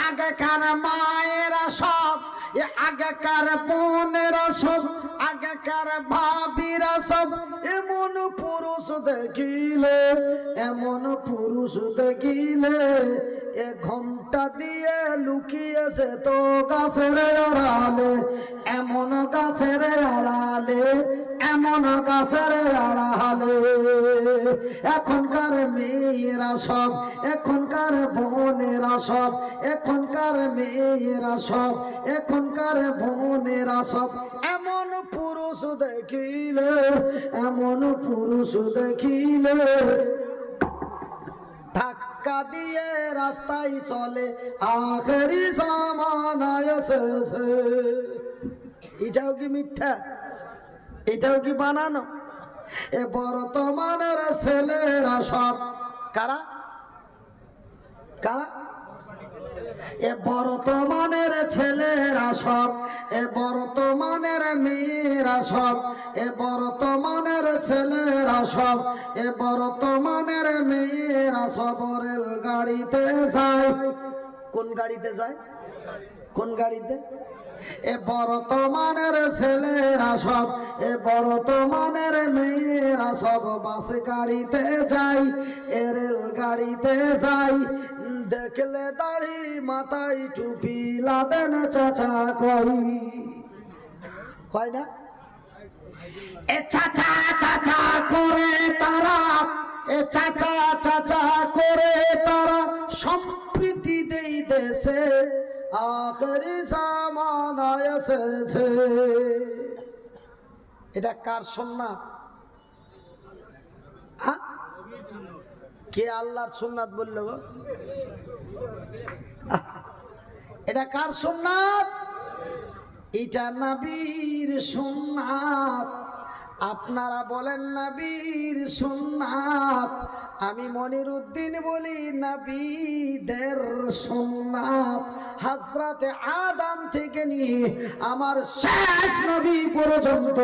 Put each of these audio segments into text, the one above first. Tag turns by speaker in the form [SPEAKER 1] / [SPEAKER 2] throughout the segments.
[SPEAKER 1] আগেকার মায়েরা সব, আগেকার বোনেরা সব, আগেকার ভাবিরা সব এমন পুরুষ দেখিলে, এমন পুরুষ দেখিলে এ ঘোমটা দিয়ে লুকিয়েছে তো গাছের আড়ালে, এমন গাছের আড়ালে, এমন গাছের আড়ালে। এখনকার মেয়েরা সব, এখনকার বোনেরা সব, এখনকার মেয়েরা সব, এখনকার বোনেরা সব এমন পুরুষ দেখিলে, এমন পুরুষ দেখিলে ধাক্কা দিয়ে রাস্তায় চলে, আখেরি জামানায় এসেছে। এটাও কি মিথ্যা? এটাও কি বানানো? এ বর্তমানের ছেলেরা সব কারা কারা? এ বর্তমানের ছেলেরা সব, এ বর্তমানের মেয়েরা সব, এ বর্তমানের ছেলেরা সব, এ বর্তমানের মেয়েরা সব রেল গাড়িতে যায়। কোন গাড়িতে যায়? কোন গাড়িতে? এ বর্তমানের ছেলেরা সব, এ বর্তমানের মেয়েরা সব বাস গাড়িতে যায়, এ রেল গাড়িতে যায়। দেখলে দাড়ি মাথায় টুপি লাদেন চাচা কই, কয় না? এ চাচা চাচা করে তারা, এ চাচা চাচা করে তারা সম্প্রীতি দেই দেশে, আখেরি জামানায় এসেছে। এটা কার সুন্নাত? কে আল্লাহর সুন্নাত বললো? এটা কার সুন্নাত? এটা নবীর সুন্নাত। আপনারা বলেন নবীর সুন্নাত, আমি মনিরউদ্দিন বলি নবীদের সুন্নাত। হযরতে আদম থেকে নিয়ে আমার শেষ নবী পর্যন্ত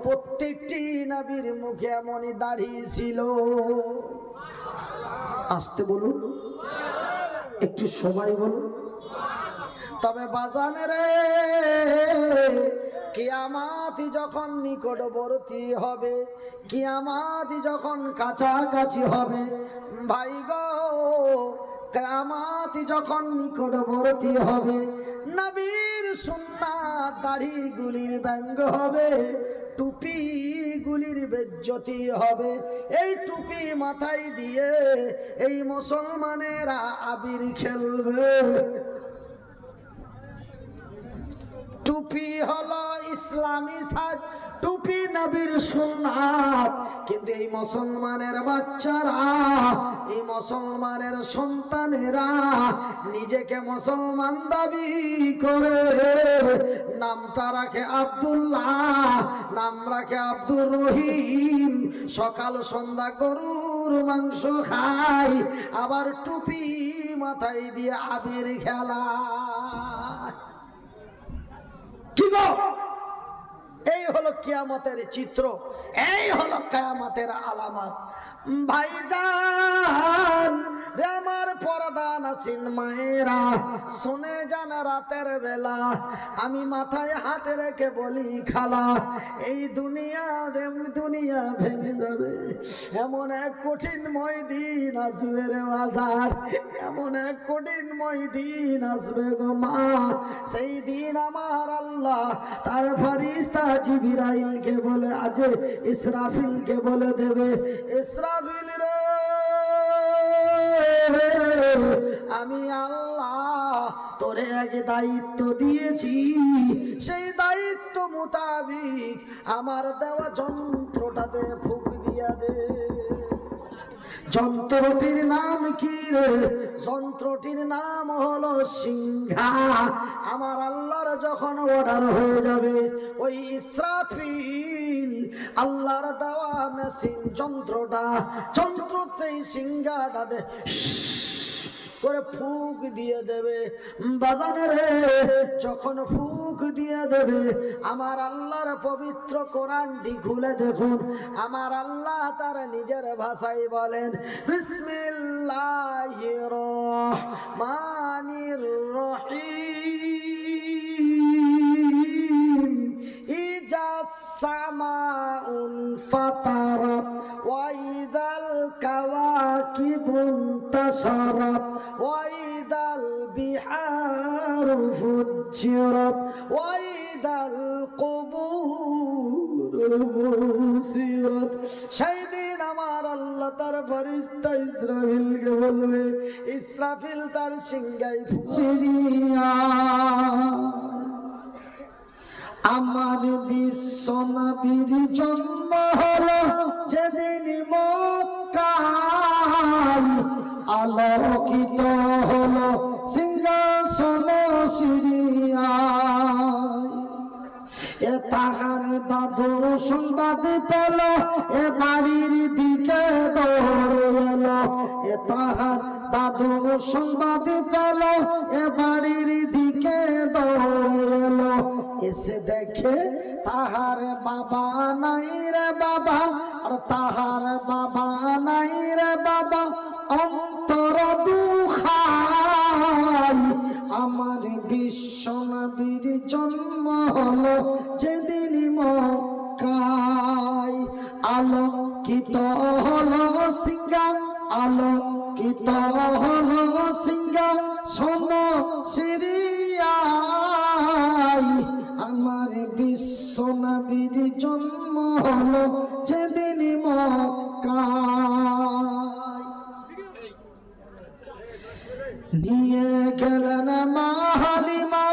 [SPEAKER 1] প্রত্যেকটি নবীর মুখে এমনই দাড়ি ছিল। আসতে বলুন, একটু সবাই বলুন। তবে বাজানেরে কিয়ামত যখন নিকটবর্তী হবে, কিয়ামত যখন কাছাকাছি হবে, ভাই গো কিয়ামত যখন নিকটবর্তী হবে, নবীর সুন্নাত দাড়িগুলির ব্যঙ্গ হবে, টুপি গুলির বেজ্জতি হবে। এই টুপি মাথায় দিয়ে এই মুসলমানেরা আবির খেলবে। টুপি হলো ইসলামী সাজ, টুপি নবীর সুন্নাত। কিন্তু এই মুসলমানের বাচ্চারা, এই মুসলমানের সন্তানেরা নিজেকে মুসলমান দাবি করে, নামটা রাখে আব্দুল্লাহ, নাম রাখে আব্দুর রহিম, সকাল সন্ধ্যা গরুর মাংস খায়, আবার টুপি মাথায় দিয়ে আবির খেলা। কি গো, এই হলো কিয়ামতের চিত্র, এই হলো কিয়ামতের আলামত। ভাইজান রে আমার পর্দা নাসিন মায়েরা, শুনে যান রাতের বেলা আমি মাথায় হাত রেখে বলি খালা, এই দুনিয়া দুনিয়া ভেঙে যাবে, এমন এক কঠিনময় দিন আসবে রে বাজার, এমন এক কঠিনময় দিন আসবে গো মা। সেই দিন আমার আল্লাহ তার ফেরেশতা জিবরাইলকে বলে, আজ ইসরাফিলকে বলে দেবে, ইসরাফিল রে আমি আল্লাহ তোরে এক দায়িত্ব দিয়েছি, সেই দায়িত্ব মোতাবিক আমার দেওয়া যন্ত্রটাতে ফুঁক দিয়া দে। যন্ত্রটির নাম কি রে? যন্ত্রটির নাম হলো সিংহা। আমার আল্লাহর যখন অর্ডার হয়ে যাবে, ওই ইসরাফিল আল্লাহর দেওয়া মেশিন যন্ত্রতেই সিংহাটা দে করে ফুঁক দিয়ে দেবে। বাজানেরে যখন ফুঁক দিয়ে দেবে, আমার আল্লাহর পবিত্র কোরআনটি খুলে দেখুন, আমার আল্লাহ তার নিজের ভাষায় বলেন, বিসমিল্লাহির রহমানির ফুজ্জিরাত ওয়া ইদাল কুবুর বুসিরাত। সেই দিন আমার আল্লাহ তার ফেরেশতা ইসরাফিলকে বলবে, ইসরাফিল তার সিংহায় ফুঁসিয়া আমার বিশ্ব নবীর জন্ম হলো যেদিন মক্কায়, আলোকিত হলো সিংহাসন সিরিয়ায়। এ তাহার দাদু সংবাদ পেল, এ বাড়ির দিকে দৌড়ে এলো। এ তাহার দাদু সংবাদ পেল, এ বাড়ির দিকে দৌড়ে এলো। এসে দেখে তাহার বাবা নাই রে বাবা, আর তাহার বাবা নাই রে বাবা, অন্তর দুখায়। আমার বিশ্ব নবীর জন্ম হলো যেদিন মক্কায়, আলোকিত হলো সিংহা, আলোকিত হলো সিংহা সোনো সিরিয়ায়। আমার বিশ্ব নবীর জন্ম হলো যেদিন মক্কায়। নিয়ে গেলেন মা হালিমা,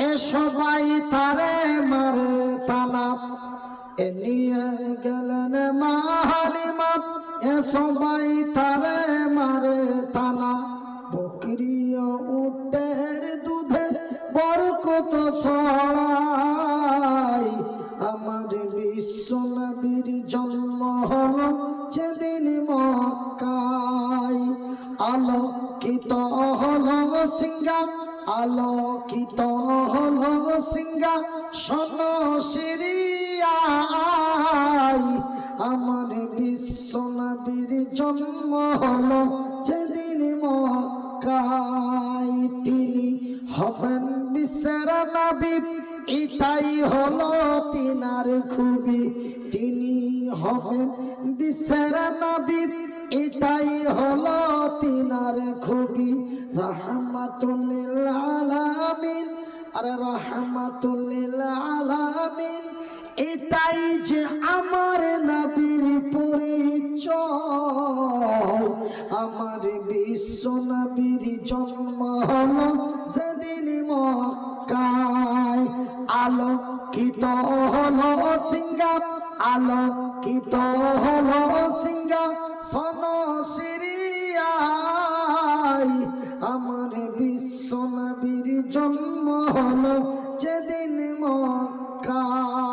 [SPEAKER 1] এ সবাই তারে মারে তানা। এ নিয়ে গেলেন মা হালিমা, এ সবাই তারে মারে তানা। বকরিও উটের দুধে বরকত ছড়ায়। আমার বিশ্ব নবীর জন্ম হলো যেদিন মক্কায়, আলোকিত হলো সিংহা, আলোকিত হলো সিংহা সোনো সিরিয়ায়। আমার বিশ্ব নবীর জন্ম হলো যেদিন মক্কায়। তিনি হবেন বিশ্বের নবী, এটাই হলো তিনার খুবই। তিনি হবেন বিশ্বের নবী, এটাই হলো তিনার খুবই। রাহমাতুল লিল আলামিন, আরে রাহমাতুল লিল আলামিন, এটাই যে আমার নবীর পরিচয়। আমার বিশ্ব নবীর জন্ম হলো যেদিন মক্কায়, আলোকিত হলো সিংহা, আলোকিত হলো সিংহা সোনো সিরিয়ায়। আমার বিশ্ব নবীর জন্ম হলো যেদিন মক্কায়।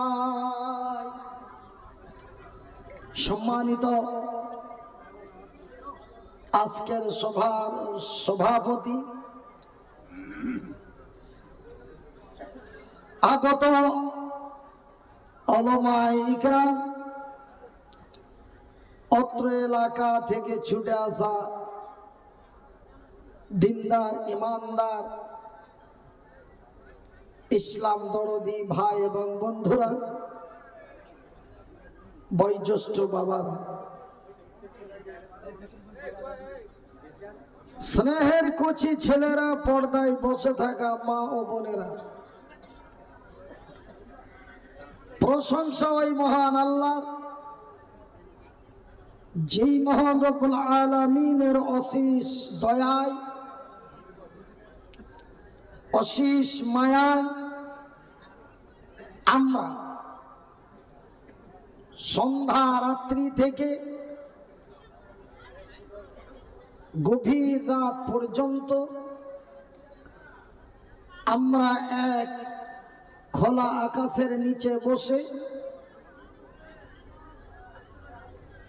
[SPEAKER 1] সম্মানিত আজকের সভার সভাপতি, আগত ওলামায়ে ইকরাম, অত্র এলাকা থেকে ছুটে আসা দিনদার ইমানদার ইসলাম দরদি ভাই এবং বন্ধুরা, বয়োজ্যেষ্ঠ বাবারা, স্নেহের কচি ছেলেরা, পর্দায় বসে থাকা মা ও বোনেরা, প্রশংসা ওই মহান আল্লাহর, যেই মহান রব্বুল আলামিনের অশেষ দয়ায়, অশেষ মায়ায় আমরা সন্ধ্যা রাত্রি থেকে গভীর রাত পর্যন্ত আমরা এক খোলা আকাশের নিচে বসে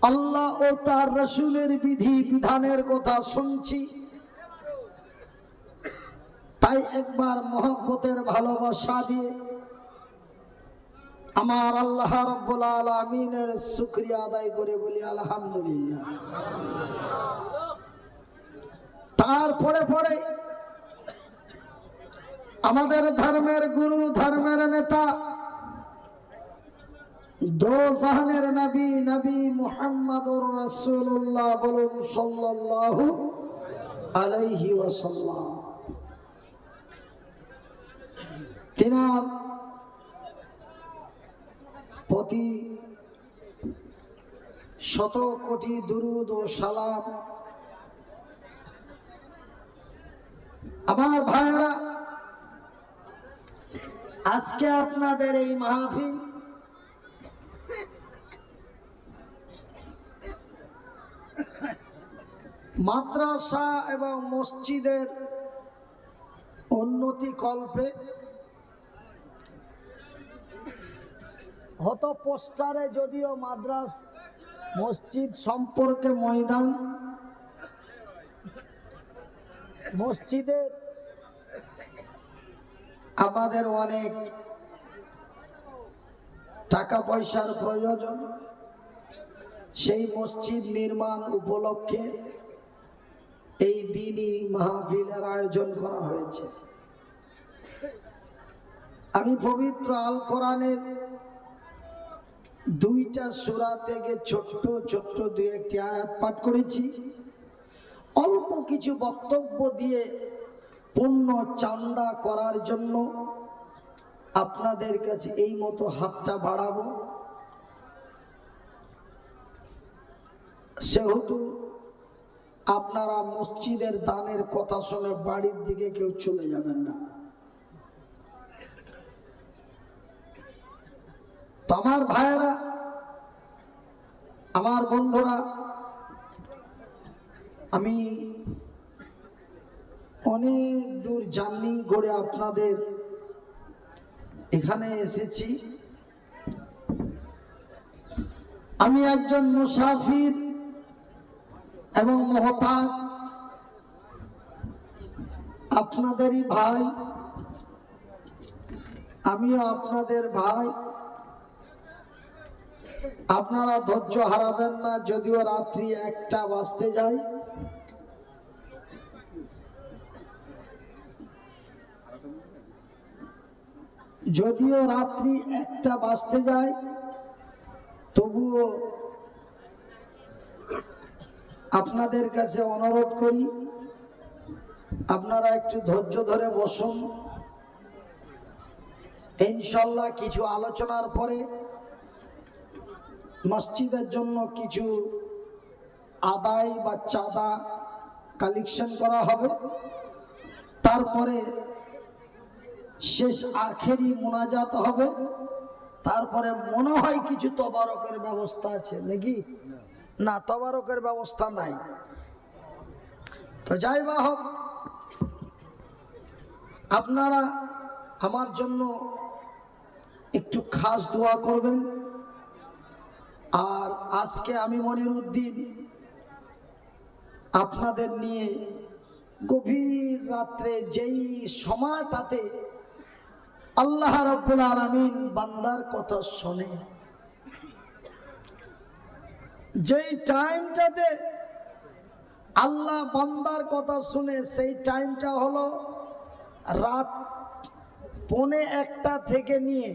[SPEAKER 1] আল্লাহ ও তার রাসূলের বিধি বিধানের কথা শুনছি। তাই একবার মহব্বতের ভালোবাসা দিয়ে আমার আল্লাহ রাব্বুল আলামিনের শুকরিয়া আদায় করে বলি আলহামদুলিল্লাহ। তারপরে পরে আমাদের ধর্মের গুরু, ধর্মের নেতা, দো জাহানের নবী, নবী মুহাম্মদুর রাসূলুল্লাহ বলুন সাল্লাল্লাহু আলাইহি ওয়াসাল্লাম। তিনার প্রতি শত কোটি দুরুদ ও সালাম। আমার ভাইরা, আজকে আপনাদের এই মাহফিল মাদ্রাসা এবং মসজিদের উন্নতি কল্পে হতো পোস্টারে, যদিও মাদ্রাস মসজিদ সম্পর্কে ময়দান মসজিদে আমাদের অনেক টাকা পয়সার প্রয়োজন। সেই মসজিদ নির্মাণ উপলক্ষে এই দিনই মাহফিলের আয়োজন করা হয়েছে। আমি পবিত্র আল কোরআনের 2টা সূরা থেকে ছোট্ট ছোট্ট 2-1টি আয়াত পাঠ করেছি। অল্প কিছু বক্তব্য দিয়ে পূর্ণ চান্দা করার জন্য আপনাদের কাছে এই মতো হাতটা বাড়াবো। সেহেতু আপনারা মসজিদের দানের কথা শুনে বাড়ির দিকে কেউ চলে যাবেন না। তো আমার ভাইয়েরা, আমার বন্ধুরা, আমি অনেক দূর জার্নি করে আপনাদের এখানে এসেছি। আমি একজন মুসাফির এবং মহতাজ, আপনাদেরই ভাই, আমিও আপনাদের ভাই। আপনারা ধৈর্য হারাবেন না, যদিও রাত্রি 1টা বাজতে যায়। যদিও রাত্রি 1টা বাজতে যায়, তবুও আপনাদের কাছে অনুরোধ করি, আপনারা একটু ধৈর্য ধরে বসুন। ইনশাআল্লাহ কিছু আলোচনার পরে মসজিদের জন্য কিছু আদায় বা চাঁদা কালেকশন করা হবে। তারপরে শেষ আখেরি মুনাজাত হবে। তারপরে মনে হয় কিছু তবারকের ব্যবস্থা আছে নাকি? না, তবারকের ব্যবস্থা নাই। তো যাই বা হোক, আপনারা আমার জন্য একটু খাস দোয়া করবেন। আর আজকে আমি মনিরউদ্দিন আপনাদের নিয়ে গভীর রাত্রে যেই সময়টাতে আল্লাহ রাব্বুল আলামিন বান্দার কথা শোনে, যেই টাইমটাতে আল্লাহ বান্দার কথা শুনে, সেই টাইমটা হলো রাত 1:45 থেকে নিয়ে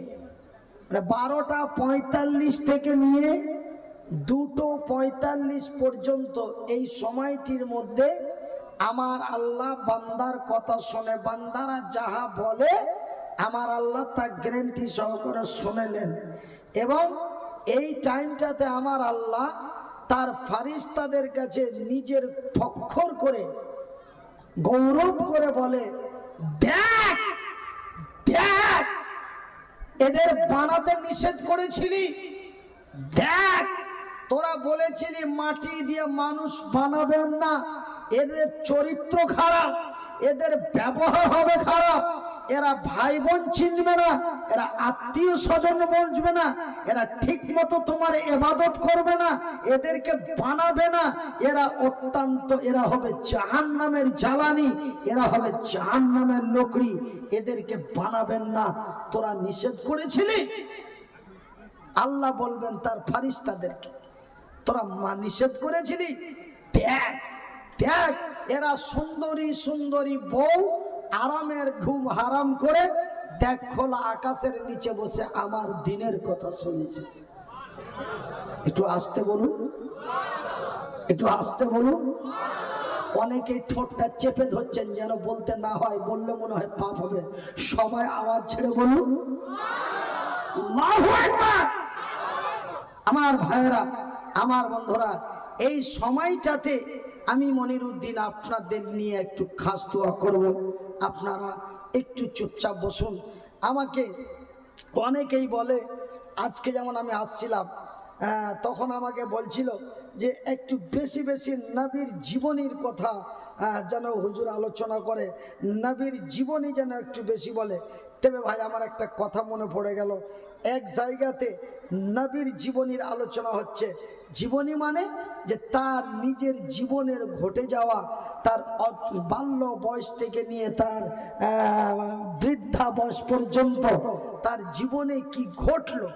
[SPEAKER 1] 12:45 থেকে নিয়ে 2:45 পর্যন্ত। এই সময়টির মধ্যে আমার আল্লাহ বান্দার কথা শোনে। বান্দারা যাহা বলে আমার আল্লাহ তা গ্যারান্টি সহকারে শুনেলেন। এবং এই টাইমটাতে আমার আল্লাহ তার ফারিস্তাদের কাছে নিজের ফখর করে গৌরব করে বলে, দেখ দেখ, এদের বানাতে নিষেধ করেছিলি, দেখ তোরা বলেছিলি মাটি দিয়ে মানুষ বানাবেন না, এদের চরিত্র খারাপ, এদের ব্যবহার হবে খারাপ, এরা ভাই বোন চিনবে না, এরা আত্মীয় স্বজন বুঝবে না, এরা ঠিক মতো তোমার ইবাদত করবে না, এদেরকে বানাবে না, এরা অত্যন্ত, এরা হবে জাহান্নামের জ্বালানি, এরা হবে জাহান্নামের লকড়ি, এদেরকে বানাবেন না, তোরা নিষেধ করেছিলি। আল্লাহ বলবেন তার ফারিস্তাদেরকে, তোরা নিষেধ করেছিলি, দেখ দেখ এরা সুন্দরী সুন্দরী বউ আরামের ঘুম হারাম করে, দেখ খোলা আকাশের নিচে বসে আমার দিনের কথা শুনছে। একটু আস্তে বলুন, একটু আস্তে বলুন। অনেকেই ঠোঁটটা চেপে ধরছেন যেন বলতে না হয়, বললে মনে হয় পাপ হবে। সবাই আওয়াজ ছেড়ে বলুন আল্লাহু আকবার। আমার ভাইয়েরা, আমার বন্ধুরা, এই সময়টাতে আমি মনিরউদ্দিন আপনাদের নিয়ে একটু খাস দোয়া করব। আপনারা একটু চুপচাপ বসুন। আমাকে অনেকেই বলে, আজকে যেমন আমি আসছিলাম তখন আমাকে বলছিল যে একটু বেশি বেশি নবীর জীবনীর কথা যেন হুজুর আলোচনা করে, নবীর জীবনী যেন একটু বেশি বলে। তবে ভাই আমার একটা কথা মনে পড়ে গেল, এক জায়গাতে নবীর জীবনীর আলোচনা হচ্ছে। জীবনী মানে যে তার নিজের জীবনের ঘটে যাওয়া, তার বাল্য বয়স থেকে নিয়ে তার বৃদ্ধা বয়স পর্যন্ত তার জীবনে কি ঘটলো,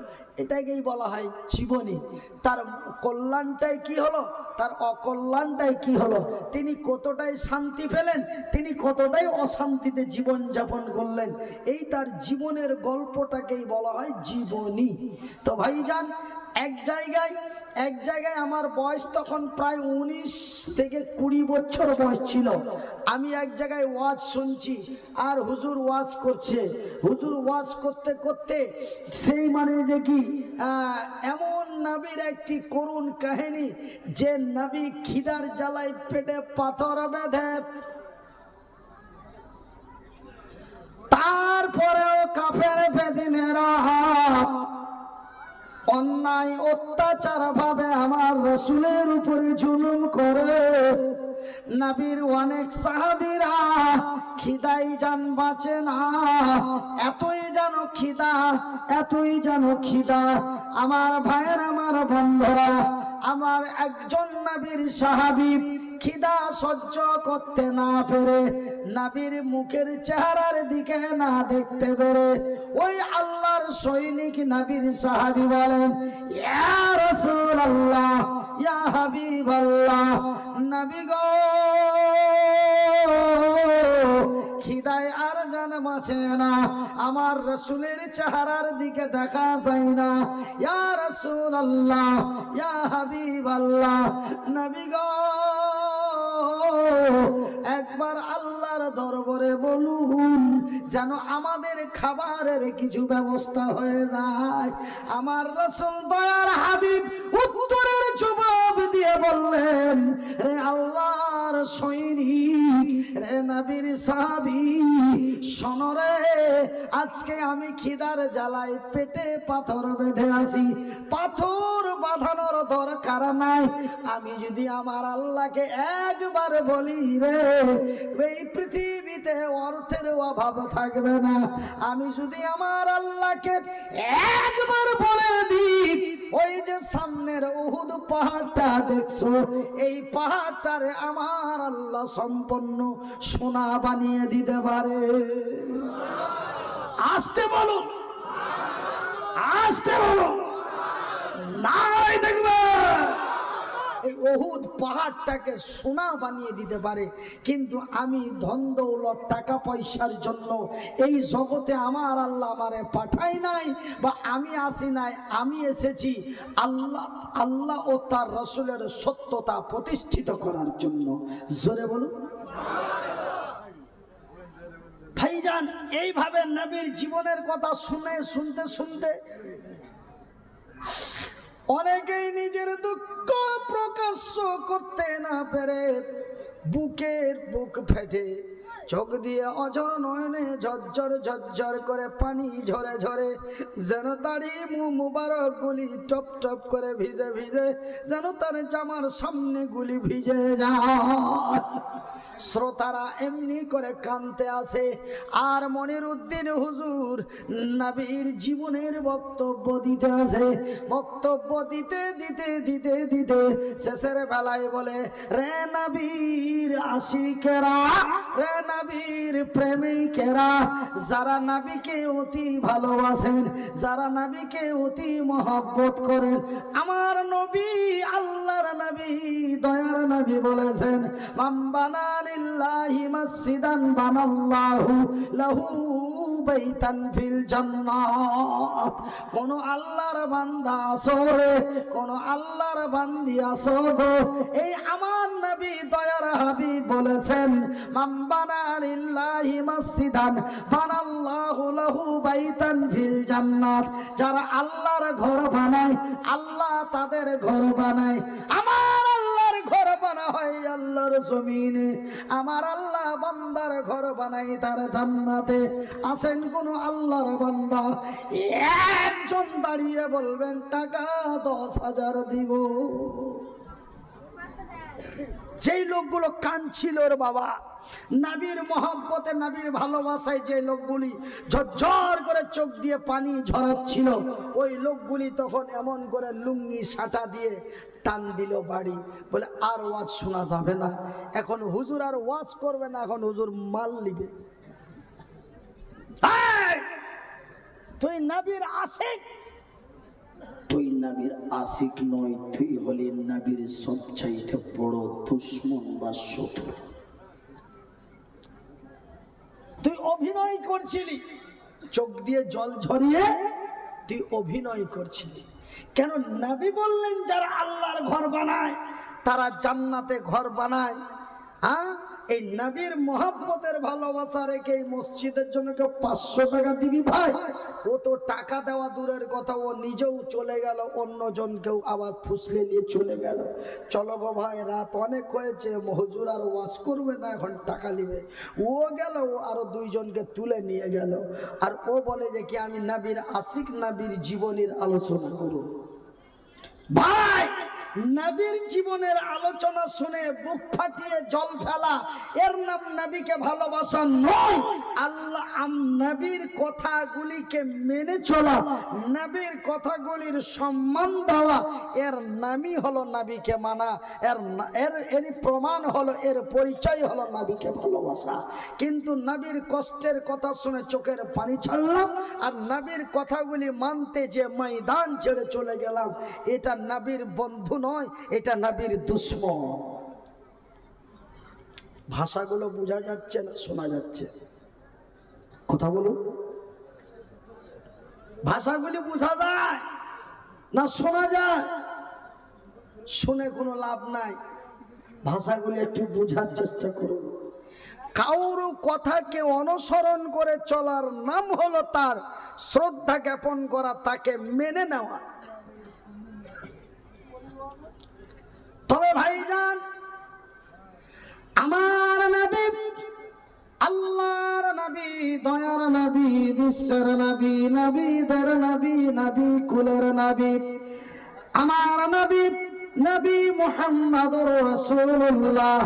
[SPEAKER 1] এটাকেই বলা হয় জীবনী। তার কল্যাণটাই কি হলো, তার অকল্যাণটাই কি হলো, তিনি কতটাই শান্তি পেলেন, তিনি কতটাই অশান্তিতে জীবন যাপন করলেন, এই তার জীবনের গল্পটাকেই বলা হয় জীবনী। তো ভাইজান, এক জায়গায় আমার বয়স তখন প্রায় 19 থেকে 20 বছর বয়স ছিল। আমি এক জায়গায় ওয়াজ শুনছি আর হুজুর ওয়াজ করছে। হুজুর ওয়াজ করতে করতে সেই মানে যে কি এমন নবীর একটি করুণ কাহিনী, যে নবী খিদার জ্বালায় পেটে পাথর বেঁধে, তারপরেও কাফের বেদিনেরা অন্যায় অত্যাচার ভাবে আমার রাসূলের উপরে জুলুম করে। নবীর অনেক সাহাবীরা খিদাই জান বাঁচে না, এতই যেন খিদা, এতই যেন খিদা। আমার ভাইয়ের, আমার বন্ধুরা, আমার একজন নবীর সাহাবী খিদা সহ্য করতে না পেরে, নবীর মুখের চেহারার দিকে না দেখতে পেরে, ওই আল্লাহর সৈনিক নবীর সাহাবী বলেন, ইয়া রাসূলুল্লাহ, ইয়া হাবিবাল্লাহ, নবী গো খিদায় আর জান বাঁচে না, আমার রাসূলের চেহারার দিকে দেখা যায় না। ইয়া রাসূলুল্লাহ, ইয়া হাবিবাল্লাহ, নবী গো একবার আল্লাহর দরবারে বলুন যেন আমাদের খাবারের কিছু ব্যবস্থা হয়ে যায়। আমার রাসূল দয়ার হাবিব উত্তরের জবাব দিয়ে বললেন, রে আল্লাহর সৈনিক, রে নবীর সাহাবী, শোনো রে, আজকে আমি খিদার জ্বালায় পেটে পাথর বেঁধে আছি। পাথর বাঁধানোর দরকার নাই, আমি যদি আমার আল্লাহকে একবার বলি রে, এই পৃথিবীতে অর্থের অভাব থাকবে না। আমি যদি আমার আল্লাহকে একবার বলে দিই, ওই যে সামনের উহুদ পাহাড়টা দেখছো, এই পাহাড়টারে আমার আল্লাহ সম্পূর্ণ সোনা বানিয়ে দিতে পারে। আসতে বলুন, আসতে বলুন, নাই দেখবে এই উহুদ পাহাড়টাকে সোনা বানিয়ে দিতে পারে। কিন্তু আমি ধন দৌলত টাকা পয়সার জন্য এই জগতে আমার আল্লাহ আমারে পাঠায় নাই, বা আমি আসি নাই, আমি এসেছি আল্লাহ ও তার রাসূলের সত্যতা প্রতিষ্ঠিত করার জন্য। জোরে বলুন ভাইজান। এইভাবে নবীর জীবনের কথা শুনতে শুনতে অনেকেই নিজের দুঃখ প্রকাশ করতে না পেরে বুকের বুক ফেটে, চোখ দিয়ে অঝর নয়নে ঝরঝর ঝরঝর করে পানি ঝরে ঝরে, যেন তারই মুবারক গুলি টপ টপ করে ভিজে ভিজে যেন তার জামার সামনে গুলি ভিজে যায়। শ্রোতারা এমনি করে কানতে আসে, আর মনিরউদ্দিন হুজুর নবীর জীবনের বক্তব্য দিতে আসে। বক্তব্য দিতে দিতে দিতে দিতে শেষের বেলায় বলে, রে নবীর আশিকেরা, রে নবীর প্রেমিকেরা, যারা নবীকে অতি ভালোবাসেন, যারা নবীকে অতি মহব্বত করেন, আমার নবী, আল্লাহর নবী, দয়ার নবী বলেছেন, মাম্বানা লিল্লাহি মাসজিদান বানাল্লাহু লাহু বাইতান ফিল জান্নাত। কোন আল্লাহর বান্দা আসো রে, কোন আল্লাহর বান্দি আসো গো, এই আমার নবী দয়ার হাবিব বলেছেন মান বানা লিল্লাহি মাসজিদান বানাল্লাহু লাহু বাইতান ফিল জান্নাত। যারা আল্লাহর ঘর বানায় আল্লাহ তাদের ঘর বানায়। আমার আল্লাহর ঘর বানা হয় আল্লাহর জমিনে, আমার আল্লাহ বান্দার ঘর বানাই তার জান্নাতে। আছেন কোন আল্লাহর বান্দা একজন দাঁড়িয়ে বলবেন টাকা 10,000 দিব? যেই লোকগুলো কাঁদছিল রে বাবা, নবীর মহব্বতে নবীর ভালোবাসায় যে লোকগুলি ঝরঝর করে চোখ দিয়ে পানি ঝরাচ্ছিল, ওই লোকগুলি তখন এমন করে লুঙ্গি সাঁটা দিয়ে টান দিল বাড়ি, বলে আর ওয়াজ শোনা যাবে না, এখন হুজুর আর ওয়াজ করবে না, এখন হুজুর মাল নিবে। তুই নবীর আশিক, তুই নবীর আশিক নয়, তুই হলি নবীর সবচাইতে বড় দুশমন বা শত্রু। তুই অভিনয় করছিলি, চোখ দিয়ে জল ঝরিয়ে তুই অভিনয় করছিলি। কেন? নবী বললেন যারা আল্লাহর ঘর বানায় তারা জান্নাতে ঘর বানায়। এই নবীর মহব্বতের ভালোবাসা রেখে এই মসজিদের জন্য কেউ 500 টাকা দিবি ভাই, ও তো টাকা দেওয়া দূরের কথা, ও নিজেও চলে গেল, অন্যজনকেও আবার ফুসলে নিয়ে চলে গেল। চলো গো ভাই, রাত অনেক হয়েছে, হুজুর আর ওয়াজ করবে না, এখন টাকা নিবে। ও গেল, ও আরো 2 জনকে তুলে নিয়ে গেল, আর ও বলে যে কি আমি নবীর আশিক, নবীর জীবনের আলোচনা করুন। ভাই, নবীর জীবনের আলোচনা শুনে বুক ফাটিয়ে জল ফেলা, এর নাম নবীকে ভালোবাসা নয়। আল্লাহ নবীর কথাগুলিকে মেনে চলা, নবীর কথাগুলির সম্মান দেওয়া, এর নামই হলো নবীকে মানা। এর প্রমাণ হলো, এর পরিচয় হলো নবীকে ভালোবাসা। কিন্তু নবীর কষ্টের কথা শুনে চোখের পানি ছাড়লাম, আর নবীর কথাগুলি মানতে যে ময়দান ছেড়ে চলে গেলাম, এটা নবীর বন্ধু নয়, এটা নবীর দুশমন। ভাষাগুলো বোঝা যাচ্ছে না শোনা যাচ্ছে? কথা বলুন। ভাষাগুলি বোঝা যায় না শোনা যায়? শুনে কোনো লাভ নাই, ভাষাগুলি একটু বোঝার চেষ্টা করুন। কারো কথাকে অনুসরণ করে চলার নাম হলো তার শ্রদ্ধা জ্ঞাপন করা, তাকে মেনে নেওয়া। তবে ভাইজান, আমার নবী, আল্লাহর নবী, দয়ার নবী, বিশ্বের নবী, নবীদের নবী, নবী কুলের নবী, আমার নবী, নবী মুহাম্মদুর রাসূলুল্লাহ,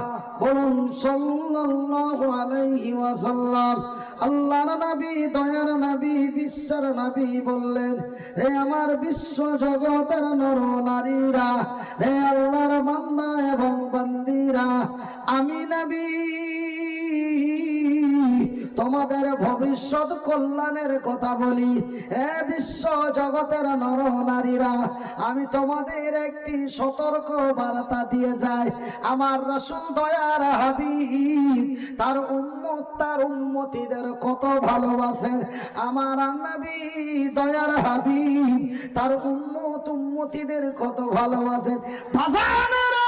[SPEAKER 1] বলুন সাল্লাল্লাহু আলাইহি ওয়াসাল্লাম। আল্লাহর নবী, দয়ার নবী, বিশ্বের নবী বললেন, রে আমার বিশ্ব জগতের নর নারীরা, রে আল্লাহর বান্দা এবং বান্দিরা, আমি নবী তোমাদের ভবিষ্যৎ কল্যাণের কথা বলি। হে বিশ্ব জগতের নর নারীরা, আমি তোমাদের একটি সতর্ক বার্তা দিয়ে যাই। আমার রাসূল দয়ার হাবিব তার উম্মত, তার উম্মতিদের কত ভালোবাসেন। আমার নবী দয়ার হাবিব তার উম্মত, উম্মতিদের কত ভালোবাসেন। বাজানেরা,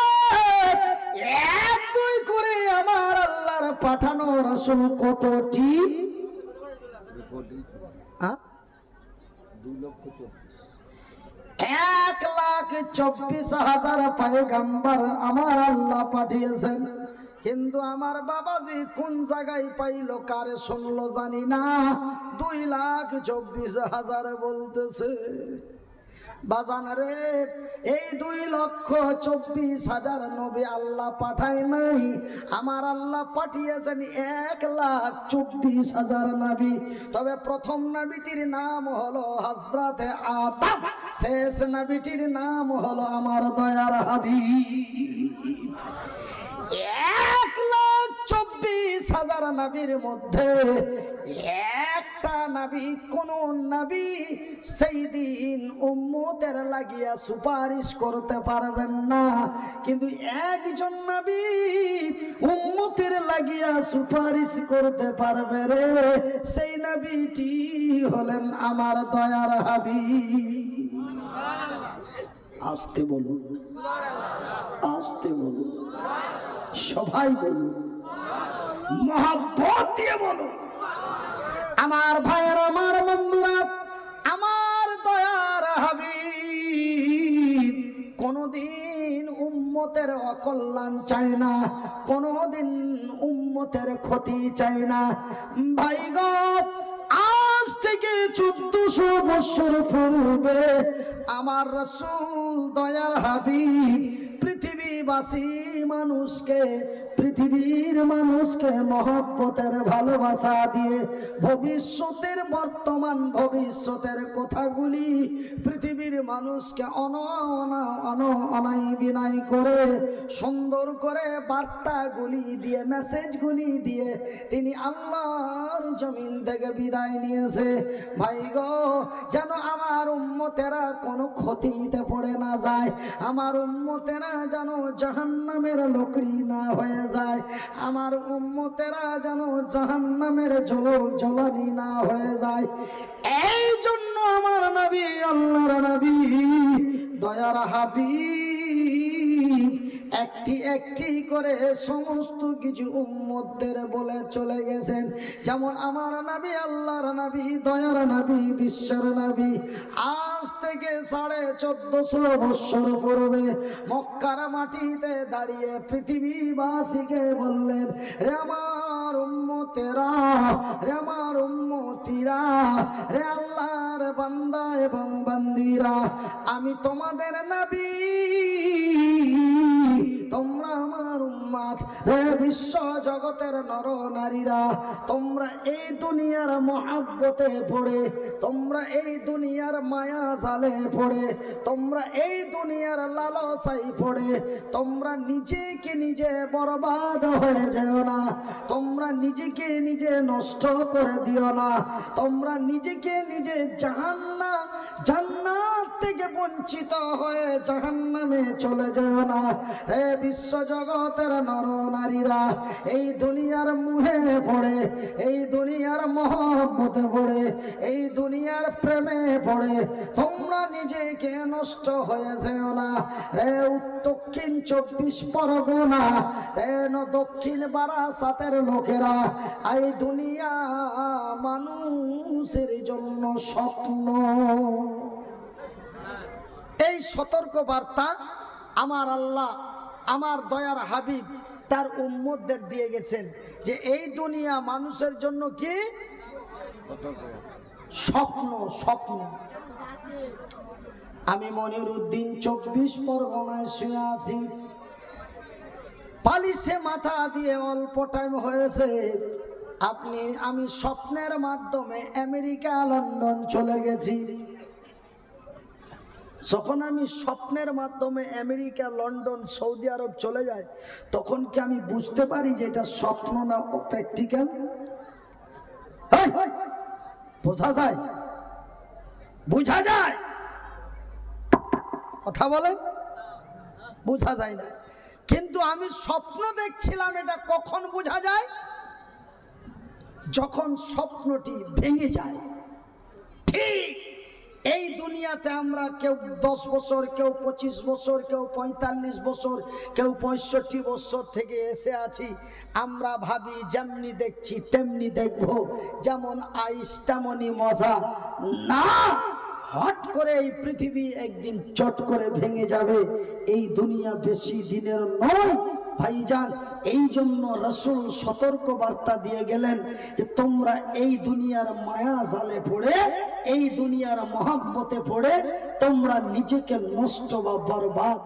[SPEAKER 1] 1-2 করে আমার আল্লাহর পাঠানো রাসূল কতটি? 1,24,000 পয়গম্বর আমার আল্লাহ পাঠিয়েছেন। কিন্তু আমার বাবাজি কোন জায়গায় পাইলো, কারে শুনলো জানি না, 2,24,000 বলতেছে। বাজান রে, এই 2,24,000 নবী আল্লাহ পাঠায় নাই, আমার আল্লাহ পাঠিয়েছেন 1,24,000 নবী। তবে প্রথম নবীটির নাম হলো হযরতে আদম, শেষ নবীটির নাম হলো আমার দয়ার হাবিব। 1,24,000 24,000 নবীর মধ্যে একটা নবী, কোন নবী সেই দিন উম্মতের লাগিয়া সুপারিশ করতে পারবেন না, কিন্তু একজন নবী উম্মতের লাগিয়া সুপারিশ করতে পারবে রে। সেই নবীটি হলেন আমার দয়ার হাবিব। আসতে বলুন, আসতে বলুন, সবাই বলুন, মহব্বত দিয়ে বলুন। আমার ভাইয়ের, আমার বন্ধুরা, আমার দয়ার হাবিব কোনদিন উম্মতের অকল্যাণ চায় না, কোনদিন উম্মতের ক্ষতি চায় না। ভাই গো, আজ থেকে 1400 বছর পূর্বে আমার রাসূল দয়ার হাবিব পৃথিবীবাসী মানুষকে, পৃথিবীর মানুষকে মহব্বতের ভালোবাসা দিয়ে ভবিষ্যতের, বর্তমান ভবিষ্যতের কথাগুলি পৃথিবীর মানুষকে অনাই বিনাই করে সুন্দর করে বার্তাগুলি দিয়ে, মেসেজগুলি দিয়ে তিনি আল্লাহর জমিন থেকে বিদায় নিয়েছে। ভাই গো, যেন আমার উম্মতেরা কোনো ক্ষতিতে পড়ে না যায়, আমার উম্মতেরা যেন জাহান্নামের লোকড়ি না হয়ে যায়, আমার উম্মতেরা যেন জাহান্নামের জ্বলনি না হয়ে যায়। এই জন্য আমার নবী, আল্লাহর নবী দয়ার হাবিব একটি একটি করে সমস্ত কিছু উম্মতদের বলে চলে গেছেন। যেমন আমার নবী, আল্লাহর নবী, দয়ার নবী, বিশ্বের নবী আজ থেকে 1450 বছর পূর্বে মক্কার মাটিতে দাঁড়িয়ে পৃথিবীবাসীকে বললেন, রে আমার উম্মতেরা, রে আমার উম্মতিরা, রে আল্লাহর বান্দা এবং বান্দিরা, আমি তোমাদের নবী, তোমরা আমার উম্মত। হে বিশ্ব জগতের নর নারীরা, তোমরা এই দুনিয়ার মহব্বতে পড়ে, তোমরা এই দুনিয়ার মায়া জালে পড়ে, তোমরা এই দুনিয়ার লালসায় পড়ে তোমরা নিজেকে নিজে বরবাদ হয়ে যেও না, তোমরা নিজেকে নিজে নষ্ট করে দিও না, তোমরা নিজেকে নিজে জান্নাত থেকে বঞ্চিত হয়ে জাহান্নামে চলে যেও না। হে বিশ্ব জগতের নর নারীরা, এই দুনিয়ার মুহে পড়ে, এই দুনিয়ার মহব্বতে পড়ে, এই দুনিয়ার প্রেমে পড়ে তোমরা নিজেকে নষ্ট হয়ে যেও না। রে দক্ষিণ 24 পরগনা, রে দক্ষিণ বারাসাতের লোকেরা, এই দুনিয়া মানুষের জন্য স্বপ্ন। এই সতর্ক বার্তা আমার আল্লাহ, আমার দয়ার হাবিব তার উম্মতদের দিয়ে গেছেন যে এই দুনিয়া মানুষের জন্য কি স্বপ্ন। স্বপ্ন। আমি মনিরউদ্দিন 24 পরগনায় শুয়ে আছি, পালিশে মাথা দিয়ে অল্প টাইম হয়েছে আমি স্বপ্নের মাধ্যমে আমেরিকা, লন্ডন চলে গেছি। যখন আমি স্বপ্নের মাধ্যমে আমেরিকা, লন্ডন, সৌদি আরব চলে যাই, তখন কি আমি বুঝতে পারি যে এটা স্বপ্ন না প্র্যাকটিক্যাল? বোঝা যায়? বোঝা যায়? কথা বলেন, বোঝা যায় না। কিন্তু আমি স্বপ্ন দেখছিলাম, এটা কখন বোঝা যায়? যখন স্বপ্নটি ভেঙে যায়। ঠিক এই দুনিয়াতে আমরা কেউ 10 বছর, কেউ 25 বছর, কেউ 45 বছর, কেউ 65 বছর থেকে এসে আছি। আমরা ভাবি যেমনি দেখছি তেমনি দেখব, যেমন আইস তেমনই মজা না। হট করে এই পৃথিবী একদিন চট করে ভেঙে যাবে। এই দুনিয়া বেশি দিনের নয় ভাইজান। এই জন্য রাসূল সতর্ক বার্তা দিয়ে গেলেন যে তোমরা এই দুনিয়ার মায়া জালে পড়ে, এই দুনিয়ার মহব্বতে পড়ে তোমরা নিজেকে নষ্ট বা বরবাদ